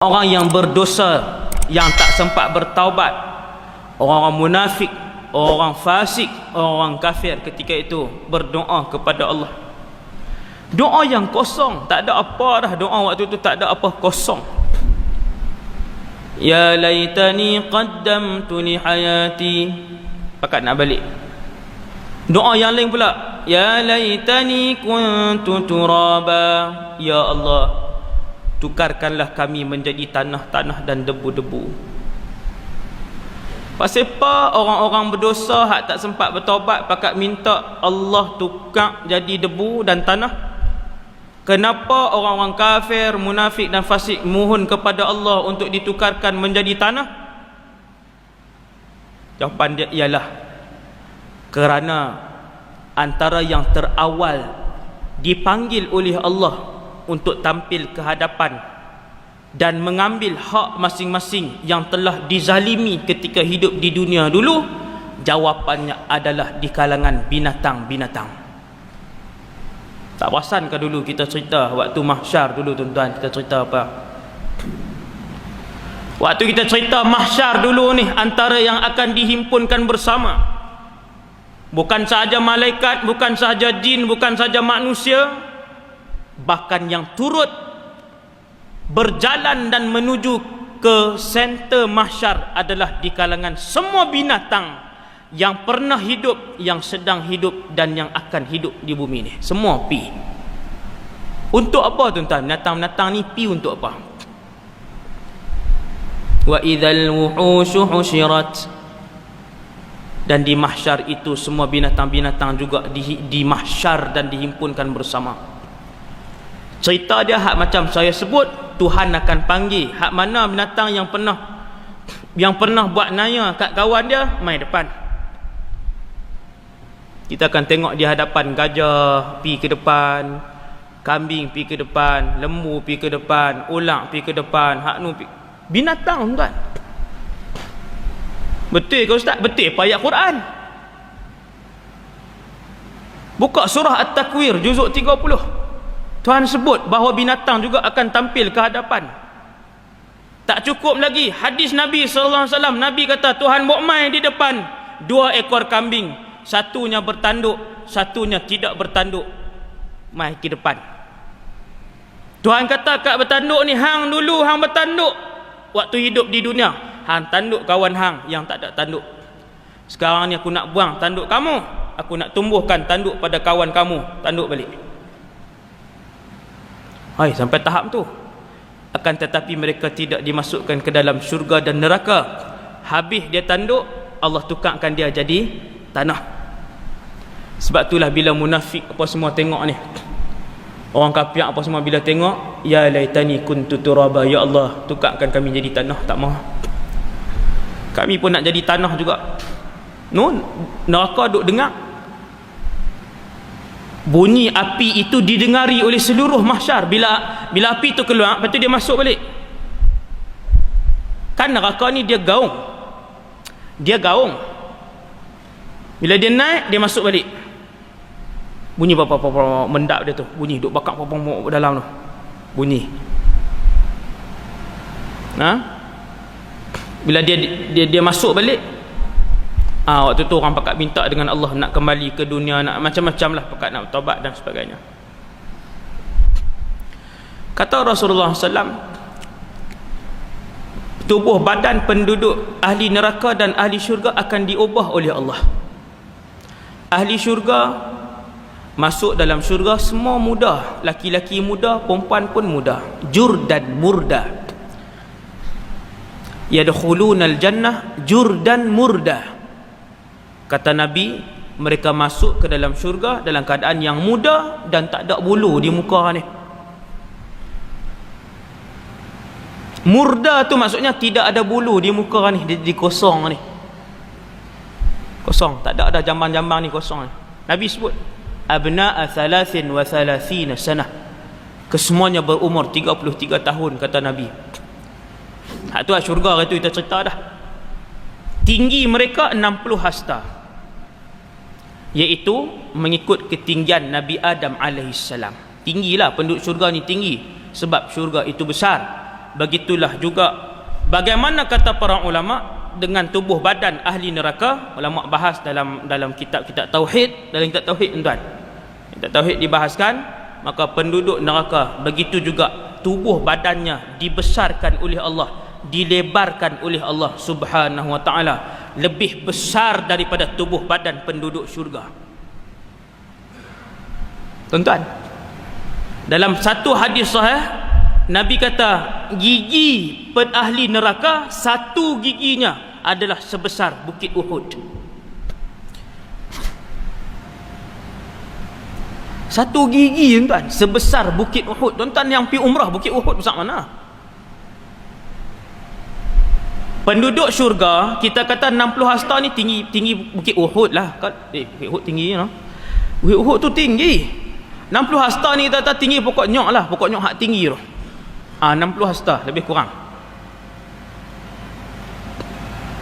Orang yang berdosa, yang tak sempat bertaubat, orang-orang munafik, orang fasik, orang kafir ketika itu berdoa kepada Allah. Doa yang kosong, tak ada apa dah. Doa waktu itu tak ada apa, kosong. Ya laitani qaddamtu li hayati. Pakat nak balik. Doa yang lain pula, ya laitani kuntu turaba. Ya Allah, tukarkanlah kami menjadi tanah-tanah dan debu-debu. Pasal apa orang-orang berdosa hak tak sempat bertaubat pakat minta Allah tukar jadi debu dan tanah? Kenapa orang-orang kafir, munafik dan fasik mohon kepada Allah untuk ditukarkan menjadi tanah? Jawapan dia ialah kerana antara yang terawal dipanggil oleh Allah untuk tampil ke hadapan dan mengambil hak masing-masing yang telah dizalimi ketika hidup di dunia dulu, jawapannya adalah di kalangan binatang-binatang. Tak perasan ke dulu kita cerita waktu mahsyar dulu tuan-tuan, kita cerita apa? Waktu kita cerita mahsyar dulu ni, antara yang akan dihimpunkan bersama bukan sahaja malaikat, bukan sahaja jin, bukan sahaja manusia, bahkan yang turut berjalan dan menuju ke center mahsyar adalah di kalangan semua binatang yang pernah hidup, yang sedang hidup dan yang akan hidup di bumi ni. Semua pi. Untuk apa tuan-tuan? Binatang-binatang ni pi untuk apa? Wa idzal wuhushu husyirat. Dan di mahsyar itu semua binatang-binatang juga di mahsyar dan dihimpunkan bersama. Cerita dia hak macam saya sebut, Tuhan akan panggil hak mana binatang yang pernah buat naya kat kawan dia, mai depan. Kita akan tengok di hadapan gajah pi ke depan, kambing pi ke depan, lembu pi ke depan, ulang pi ke depan, hak nu pi. Binatang tuan. Betul ke ustaz? Betul apa ayat Quran? Buka surah At-Takwir juzuk 30. Tuhan sebut bahawa binatang juga akan tampil ke hadapan. Tak cukup lagi, hadis Nabi sallallahu alaihi wasallam, Nabi kata Tuhan buat mai di depan 2 ekor kambing, satunya bertanduk, satunya tidak bertanduk, mai ke depan. Tuhan kata kat bertanduk ni, hang dulu hang bertanduk waktu hidup di dunia, hang tanduk kawan hang yang tak ada tanduk. Sekarang ni aku nak buang tanduk kamu, aku nak tumbuhkan tanduk pada kawan kamu, tanduk balik. Hai, sampai tahap tu. Akan tetapi mereka tidak dimasukkan ke dalam syurga dan neraka. Habis dia tanduk, Allah tukarkan dia jadi tanah. Sebab itulah bila munafik apa semua tengok ni, orang kafir apa semua bila tengok, ya laitani kuntu turaba, ya Allah tukarkan kami jadi tanah, tak mahu. Kami pun nak jadi tanah juga. Neraka duk dengar. Bunyi api itu didengari oleh seluruh mahsyar. Bila api itu keluar, lepas tu dia masuk balik. Kan neraka ni dia gaung. Bila dia naik, dia masuk balik. Bunyi apa mendap dia tu. Bunyi duk bakar apa dalam tu. Bunyi. Bila dia masuk balik, waktu tu orang pakat minta dengan Allah nak kembali ke dunia, nak macam-macam lah, pakat nak taubat dan sebagainya. Kata Rasulullah SAW, tubuh badan penduduk ahli neraka dan ahli syurga akan diubah oleh Allah. Ahli syurga masuk dalam syurga semua muda, laki-laki muda, perempuan pun muda, jurdan murda. Yadkhulunal jannah jurdan murda. Kata Nabi, mereka masuk ke dalam syurga dalam keadaan yang muda dan tak ada bulu di muka ni. Murda tu maksudnya tidak ada bulu di muka ni, di kosong ni. Kosong, tak ada jambang-jambang ni, kosong ni. Nabi sebut abna'a 33 sanah. Kesemuanya berumur 33 tahun, kata Nabi. Hak tu syurga itu kita cerita dah. Tinggi mereka 60 hasta, iaitu mengikut ketinggian Nabi Adam alaihissalam. Tinggilah penduduk syurga ni, tinggi sebab syurga itu besar. begitulah juga bagaimana kata para ulama dengan tubuh badan ahli neraka. Ulama bahas dalam kitab-kitab tauhid, dalam kitab tauhid tuan. Kitab tauhid dibahaskan, maka penduduk neraka begitu juga tubuh badannya dibesarkan oleh Allah, dilebarkan oleh Allah Subhanahu wa taala, lebih besar daripada tubuh badan penduduk syurga. Tuan-tuan, dalam satu hadis sahih Nabi kata gigi ahli neraka, satu giginya adalah sebesar bukit Uhud. Satu gigi tuan sebesar bukit Uhud. Tuan-tuan yang pergi umrah, bukit Uhud besar mana? Penduduk syurga kita kata 60 hasta ni tinggi bukit Uhud lah. Bukit Uhud tinggi no? Bukit Uhud tu tinggi. 60 hasta ni kita kata tinggi pokok nyok lah, pokok nyok hak tinggi tu. 60 hasta lebih kurang.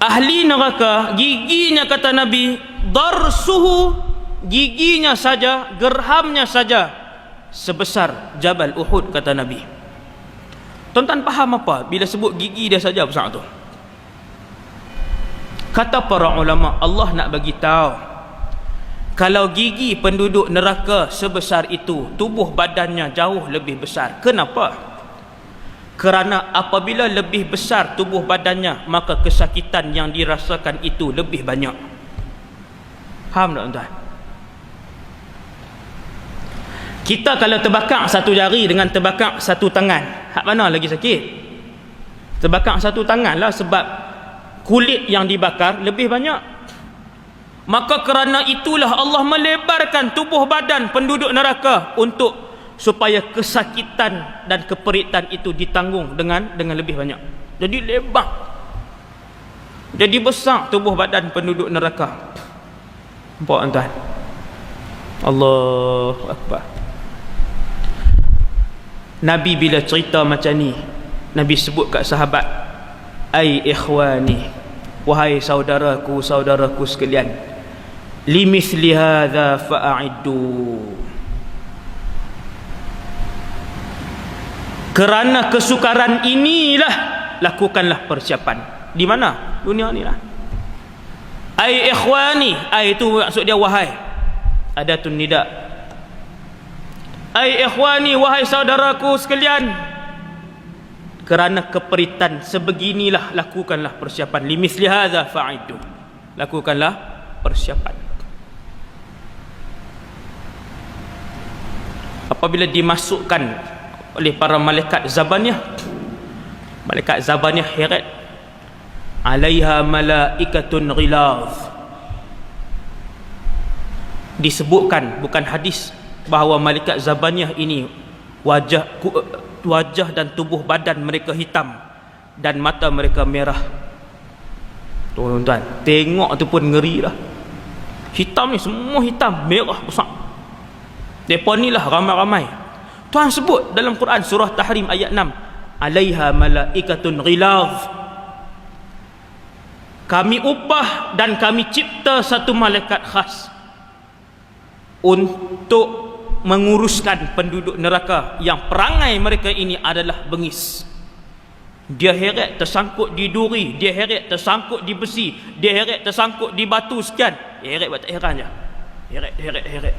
Ahli neraka giginya kata Nabi, darsuhu, giginya saja, gerhamnya saja sebesar Jabal Uhud kata Nabi. Tuan-tuan faham apa bila sebut gigi dia saja besar tu? Kata para ulama, Allah nak bagi tahu kalau gigi penduduk neraka sebesar itu, tubuh badannya jauh lebih besar. Kenapa? Kerana apabila lebih besar tubuh badannya, maka kesakitan yang dirasakan itu lebih banyak. Faham tak tuan? Kita kalau terbakar satu jari dengan terbakar satu tangan, hak mana lagi sakit? Terbakar satu tangan lah, sebab kulit yang dibakar lebih banyak. Maka kerana itulah Allah melebarkan tubuh badan penduduk neraka untuk supaya kesakitan dan keperitan itu ditanggung dengan lebih banyak. Jadi lebar, jadi besar tubuh badan penduduk neraka. Nampak tuan? Allahu Akbar. Nabi bila cerita macam ni, Nabi sebut kat sahabat, ai ikhwani, wahai saudaraku sekalian, limithli hadza fa'iddu, kerana kesukaran inilah lakukanlah persiapan. Di mana? Dunia ni lah. Ai ikhwani, ai itu maksud dia wahai, adatun nida. Ai ikhwani, wahai saudaraku sekalian, kerana keperitan sebeginilah lakukanlah persiapan. Limithli hadza fa'iddu, lakukanlah persiapan. Apabila dimasukkan oleh para malaikat Zabaniyah, malaikat Zabaniyah heret, alaiha malaikatun ghilaz. Disebutkan, bukan hadis, bahawa malaikat Zabaniyah ini wajah dan tubuh badan mereka hitam dan mata mereka merah. Tuan-tuan, tengok tu pun ngeri lah. Hitam ni, semua hitam, merah besar. Mereka ni lah ramai-ramai. Tuhan sebut dalam Quran surah Tahrim ayat 6, alaiha malaikatun ghilaz, kami upah dan kami cipta satu malaikat khas untuk menguruskan penduduk neraka yang perangai mereka ini adalah bengis. Dia heret tersangkut di duri, dia heret tersangkut di besi, dia heret tersangkut di batu sekian. Heret buat tak heran je. Heret.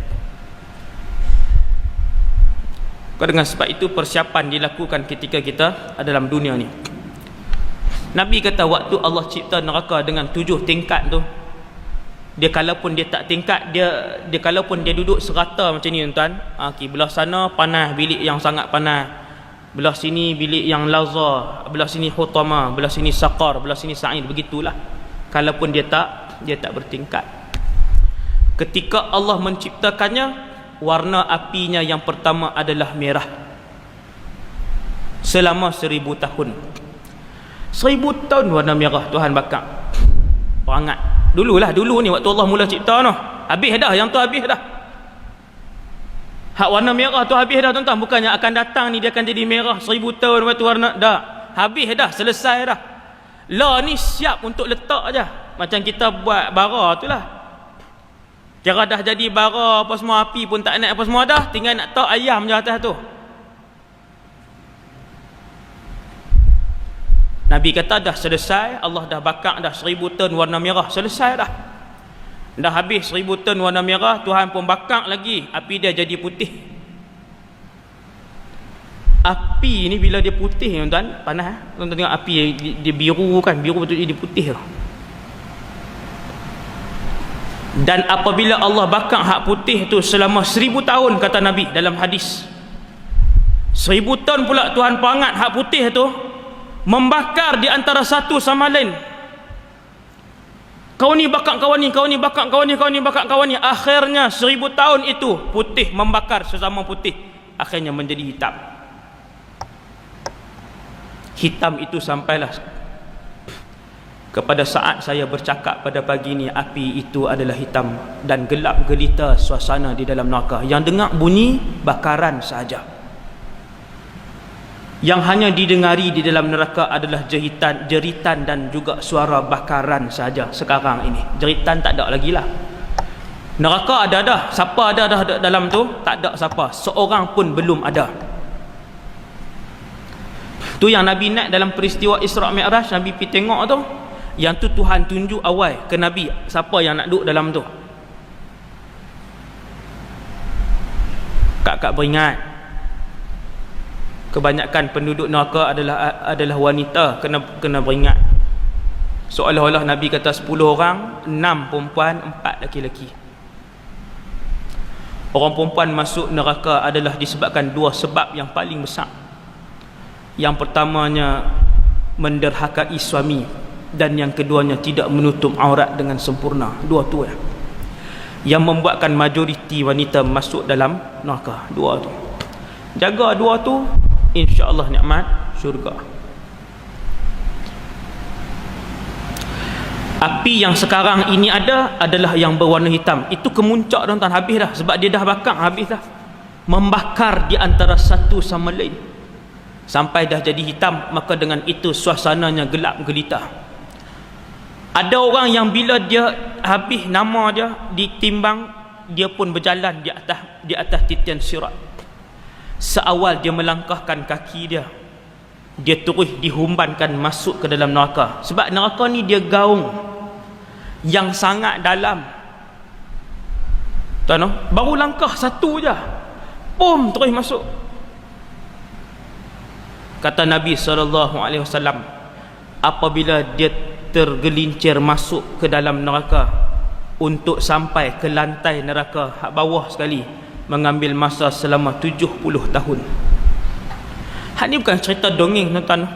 Dengan sebab itu persiapan dilakukan ketika kita dalam dunia ni. Nabi kata waktu Allah cipta neraka dengan 7 tingkat tu, dia kalaupun dia tak tingkat, dia kalaupun dia duduk serata macam ni tuan, belah sana panas, bilik yang sangat panas, belah sini bilik yang lazar, belah sini hutama, belah sini saqar, belah sini sa'id, begitulah. Kalaupun dia tak bertingkat. Ketika Allah menciptakannya, warna apinya yang pertama adalah merah selama 1000 tahun. 1000 tahun warna merah Tuhan bakar. Perangat dulu ni waktu Allah mula cipta noh, habis dah, yang tu habis dah. Hak warna merah tu habis dah tuan-tuan. Bukannya akan datang ni dia akan jadi merah 1000 tahun waktu warna dah. Habis dah, selesai dah. Lah ni siap untuk letak aja. Macam kita buat bara tu lah. Kira dah jadi bara apa semua, api pun tak naik apa semua dah, tinggal nak letak ayam je atas tu. Nabi kata dah selesai, Allah dah bakar dah 1000 ton warna merah, selesai dah. Dah habis 1000 ton warna merah, Tuhan pun bakar lagi, api dia jadi putih. Api ni bila dia putih tuan-tuan, panas tuan-tuan tengok api dia biru kan, biru betul jadi putih tu. Dan apabila Allah bakar hak putih tu selama 1000 tahun, kata Nabi dalam hadis, 1000 tahun pula Tuhan pangat hak putih tu, membakar di antara satu sama lain. Kau ni bakar kawan ni, kau ni bakar kawan ni, kau ni bakar kawan ni. Akhirnya 1000 tahun itu putih membakar sesama putih, akhirnya menjadi hitam. Hitam itu sampailah kepada saat saya bercakap pada pagi ni, api itu adalah hitam dan gelap gelita suasana di dalam neraka. Yang dengar bunyi bakaran sahaja. Yang hanya didengari di dalam neraka adalah jeritan dan juga suara bakaran saja sekarang ini. Jeritan tak ada lagi lah. Neraka ada dah. Siapa ada dah dalam tu? Tak ada siapa. Seorang pun belum ada. Tu yang Nabi naik dalam peristiwa Isra' Mi'raj, Nabi pergi tengok tu. Yang tu Tuhan tunjuk awal ke Nabi siapa yang nak duduk dalam tu. Kak beringat, kebanyakan penduduk neraka adalah wanita. Kena beringat. Seolah-olah Nabi kata 10 orang, 6 perempuan, 4 lelaki-lelaki. Orang perempuan masuk neraka adalah disebabkan 2 sebab yang paling besar. Yang pertamanya menderhakai suami, dan yang keduanya tidak menutup aurat dengan sempurna. 2 tu yang membuatkan majoriti wanita masuk dalam neraka. 2 tu. Jaga 2 tu, insya-Allah nikmat syurga. Api yang sekarang ini adalah yang berwarna hitam. Itu kemuncak tuan-tuan, habis dah, sebab dia dah bakar, habis dah. Membakar di antara satu sama lain sampai dah jadi hitam, maka dengan itu suasananya gelap gelita. Ada orang yang bila dia habis nama dia ditimbang, dia pun berjalan di atas titian sirat. Seawal dia melangkahkan kaki dia terus dihumbankan masuk ke dalam neraka. Sebab neraka ni dia gaung yang sangat dalam. Tuan, baru langkah satu je, pom, terus masuk. Kata Nabi SAW, apabila dia tergelincir masuk ke dalam neraka untuk sampai ke lantai neraka hak bawah sekali, mengambil masa selama 70 tahun. Hak ni bukan cerita dongeng tuan-tuan.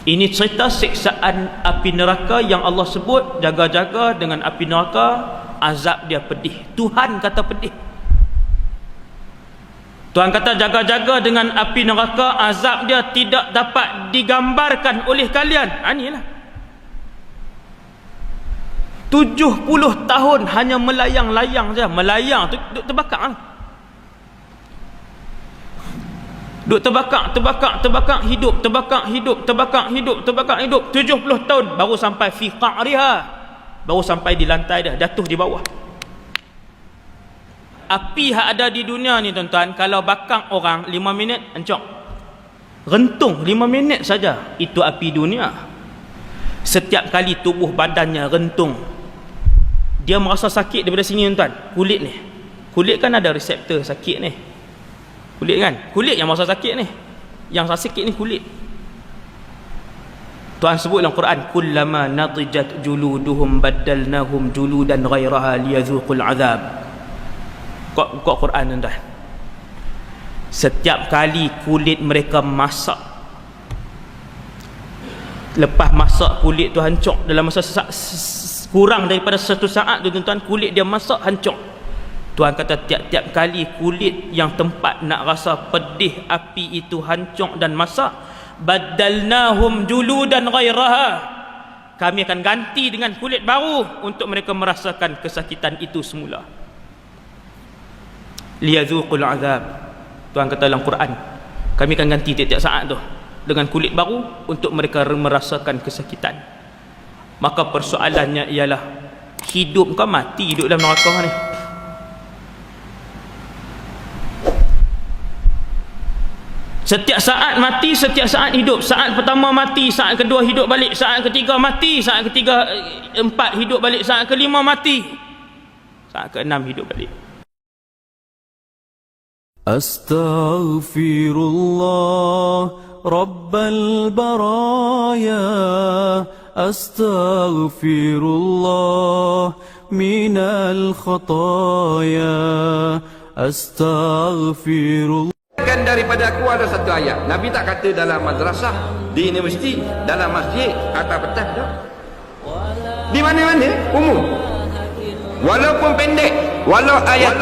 Ini cerita siksaan api neraka yang Allah sebut, jaga-jaga dengan api neraka, azab dia pedih. Tuhan kata pedih. Tuhan kata jaga-jaga dengan api neraka, azab dia tidak dapat digambarkan oleh kalian. Inilah 70 tahun hanya melayang-layang saja. Melayang tu duk terbakar. Duk terbakar hidup, terbakar hidup. 70 tahun baru sampai fi qa'riha, baru sampai di lantai dia, jatuh di bawah. Api yang ada di dunia ni tuan-tuan, kalau bakar orang 5 minit hancur. Rentung 5 minit saja, itu api dunia. Setiap kali tubuh badannya rentung, dia merasa sakit daripada sini tuan-tuan. Kulit ni, kulit kan ada reseptor sakit ni. Kulit kan, kulit yang merasa sakit ni. Yang rasa sakit ni kulit. Tuhan sebut dalam Quran, kullama natijat juluduhum baddalnahum juludan ghairaha liyazuqul azab. Buka Quran tuan-tuan. Setiap kali kulit mereka masak, lepas masak kulit tu hancur dalam masa kurang daripada 1 saat tu tuan-tuan, kulit dia masak hancur. Tuhan kata tiap-tiap kali kulit yang tempat nak rasa pedih api itu hancur dan masak, baddalnahum juludan ghairaha, kami akan ganti dengan kulit baru untuk mereka merasakan kesakitan itu semula. Liyazuqul azab. Tuhan kata dalam Quran, kami akan ganti tiap-tiap saat tu dengan kulit baru untuk mereka merasakan kesakitan. Maka persoalannya ialah, hidup kau mati hidup dalam neraka ni. Setiap saat mati, setiap saat hidup. Saat pertama mati, saat kedua hidup balik, saat ketiga mati, saat ketiga empat hidup balik, saat kelima mati, saat keenam hidup balik. Astaghfirullah Rabbal baraya, Astaghfirullah minal khataya, Astaghfirullah. Kan daripada aku ada satu ayat. Nabi tak kata dalam madrasah, di universiti, dalam masjid, atas petang tak. Di mana-mana umum. Walaupun pendek, walau ayat.